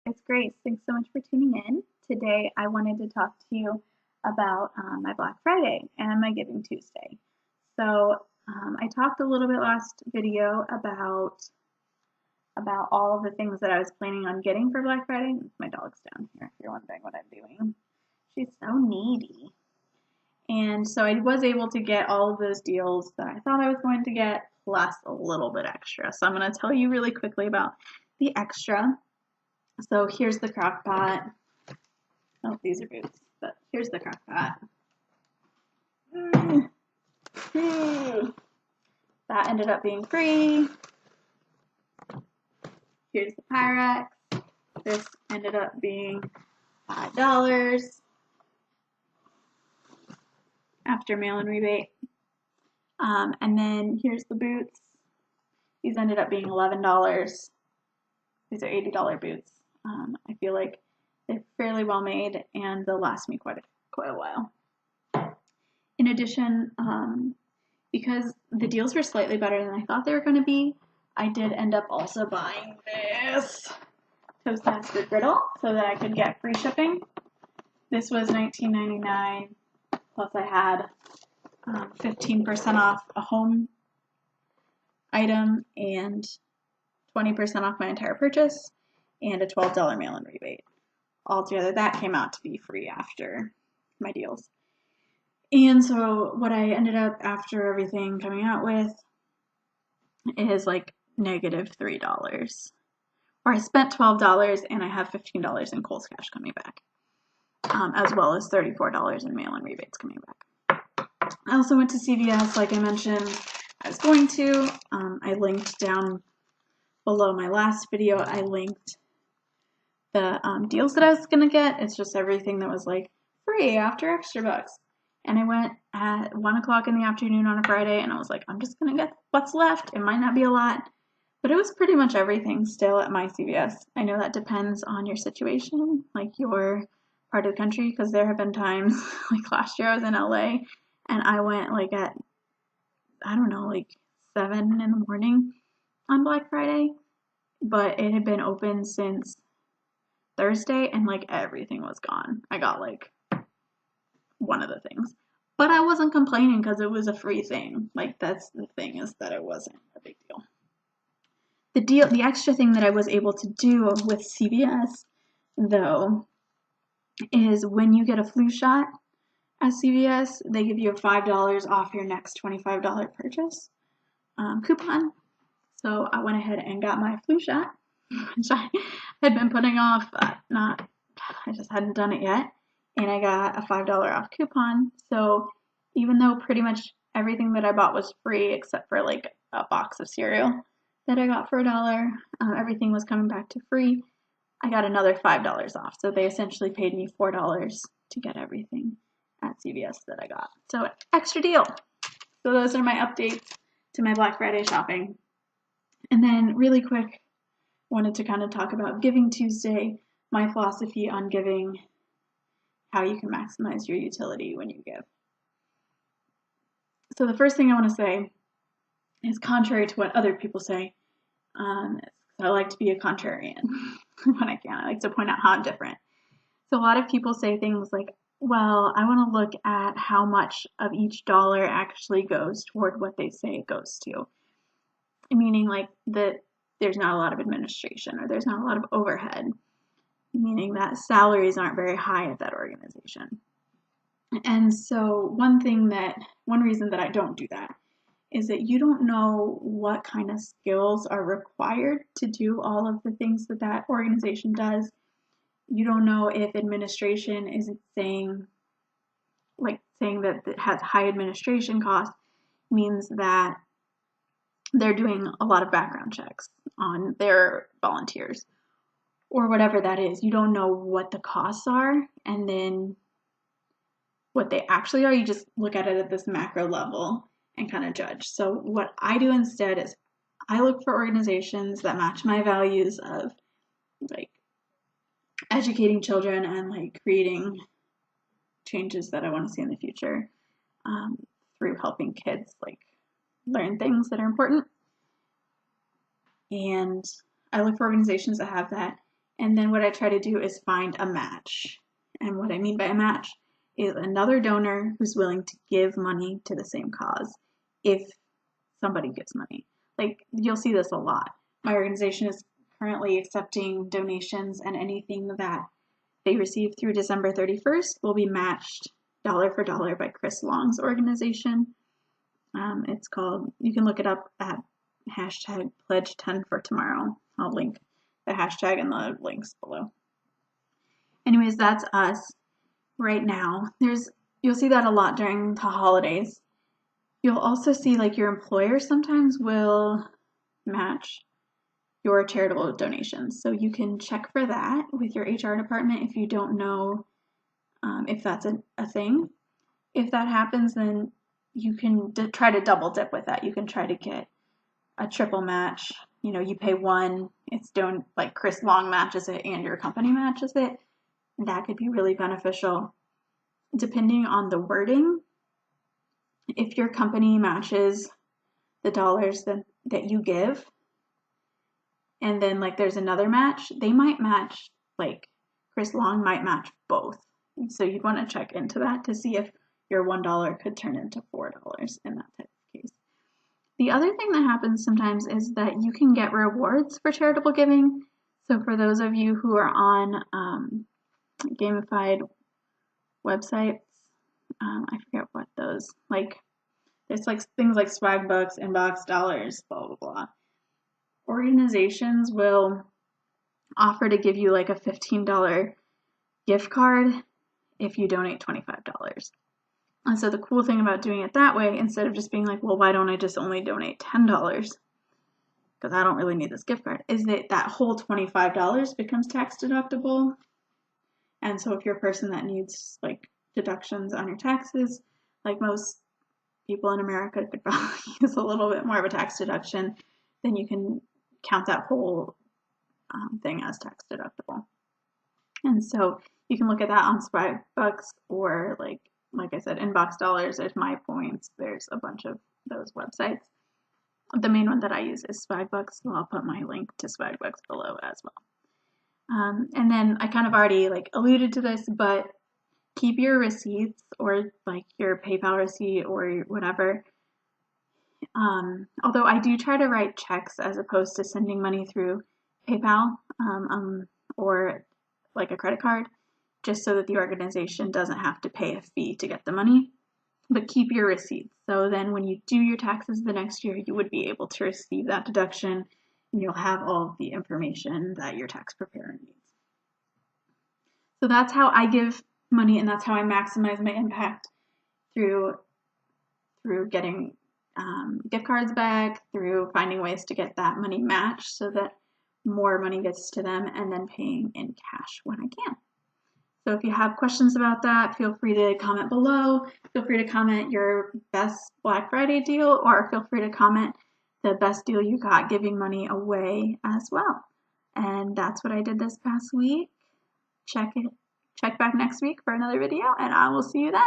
It's Grace. Thanks so much for tuning in. Today, I wanted to talk to you about my Black Friday and my Giving Tuesday. I talked a little bit last video about all of the things that I was planning on getting for Black Friday. My dog's down here, if you're wondering what I'm doing. She's so needy. And so I was able to get all of those deals that I thought I was going to get, plus a little bit extra. So I'm going to tell you really quickly about the extra. So here's the crock pot. Oh, these are boots, but here's the crock pot. That ended up being free. Here's the Pyrex. This ended up being $5 after mail-in rebate. And then here's the boots. These ended up being $11. These are $80 boots. I feel like they're fairly well made and they'll last me quite a while. In addition, because the deals were slightly better than I thought they were going to be, I did end up also buying this Toastmaster griddle so that I could get free shipping. This was $19.99, plus I had 15% off a home item and 20% off my entire purchase and a $12 mail-in rebate. Altogether, that came out to be free after my deals. And so what I ended up after everything coming out with is like -$3. Or I spent $12 and I have $15 in Kohl's Cash coming back, as well as $34 in mail-in rebates coming back. I also went to CVS, like I mentioned I was going to. I linked down below my last video, I linked the deals that I was going to get. It's just everything that was like free after extra bucks. And I went at 1 o'clock in the afternoon on a Friday and I was like, I'm just going to get what's left. It might not be a lot, but it was pretty much everything still at my CVS. I know that depends on your situation, like your part of the country, because there have been times, like last year I was in LA and I went like at, I don't know, like 7 in the morning on Black Friday, but it had been open since Thursday and like everything was gone. I got like one of the things, but I wasn't complaining because it was a free thing. Like that's the thing, is that it wasn't a big deal. The extra thing that I was able to do with CVS though is when you get a flu shot at CVS, they give you a $5 off your next $25 purchase coupon. So I went ahead and got my flu shot, which I had been putting off, I just hadn't done it yet. And I got a $5 off coupon. So even though pretty much everything that I bought was free except for like a box of cereal that I got for $1, everything was coming back to free. I got another $5 off. So they essentially paid me $4 to get everything at CVS that I got. So extra deal. So those are my updates to my Black Friday shopping. And then really quick, wanted to kind of talk about Giving Tuesday, my philosophy on giving, how you can maximize your utility when you give. So the first thing I want to say is, contrary to what other people say, I like to be a contrarian when I can. I like to point out how I'm different. So a lot of people say things like, well, I want to look at how much of each dollar actually goes toward what they say it goes to. Meaning like that there's not a lot of administration or there's not a lot of overhead, meaning that salaries aren't very high at that organization. And so one reason that I don't do that is that you don't know what kind of skills are required to do all of the things that that organization does. You don't know if administration isn't saying that it has high administration costs means that they're doing a lot of background checks on their volunteers or whatever that is. You don't know what the costs are and then what they actually are. You just look at it at this macro level and kind of judge. So what I do instead is I look for organizations that match my values of like educating children and like creating changes that I want to see in the future through helping kids like learn things that are important. And I look for organizations that have that. And then what I try to do is find a match. And what I mean by a match is another donor who's willing to give money to the same cause if somebody gives money. Like, you'll see this a lot. My organization is currently accepting donations, and anything that they receive through December 31st will be matched dollar for dollar by Chris Long's organization. It's called, you can look it up at hashtag pledge 10 for tomorrow. I'll link the hashtag in the links below. Anyways, that's us right now. You'll see that a lot during the holidays. You'll also see like your employer sometimes will match your charitable donations. So you can check for that with your HR department if you don't know if that's a thing. If that happens, then you can try to double dip with that. You can try to get a triple match. You know, you pay one, it's like Chris Long matches it and your company matches it. That could be really beneficial. Depending on the wording, if your company matches the dollars that you give, and then like there's another match, they might match, like Chris Long might match both. So you'd want to check into that to see if your $1 could turn into $4 in that type of case. The other thing that happens sometimes is that you can get rewards for charitable giving. So for those of you who are on gamified websites, I forget what those, like, there's like things like swag bucks, inbox dollars, blah, blah, blah. Organizations will offer to give you like a $15 gift card if you donate $25. And so the cool thing about doing it that way, instead of just being like, well, why don't I just only donate $10? Because I don't really need this gift card, is that whole $25 becomes tax deductible. And so if you're a person that needs like deductions on your taxes, like most people in America could probably use a little bit more of a tax deduction, then you can count that whole thing as tax deductible. And so you can look at that on Swagbucks or like I said, Inbox Dollars. There's My Points. There's a bunch of those websites. The main one that I use is Swagbucks, so I'll put my link to Swagbucks below as well. And then I kind of already like alluded to this, but keep your receipts or like your PayPal receipt or whatever. Although I do try to write checks as opposed to sending money through PayPal or like a credit card, just so that the organization doesn't have to pay a fee to get the money. But keep your receipts. So then when you do your taxes the next year, you would be able to receive that deduction and you'll have all of the information that your tax preparer needs. So that's how I give money, and that's how I maximize my impact through getting gift cards back, through finding ways to get that money matched so that more money gets to them, and then paying in cash when I can. So if you have questions about that, feel free to comment below. Feel free to comment your best Black Friday deal, or feel free to comment the best deal you got giving money away as well. And that's what I did this past week. Check back next week for another video, and I will see you then.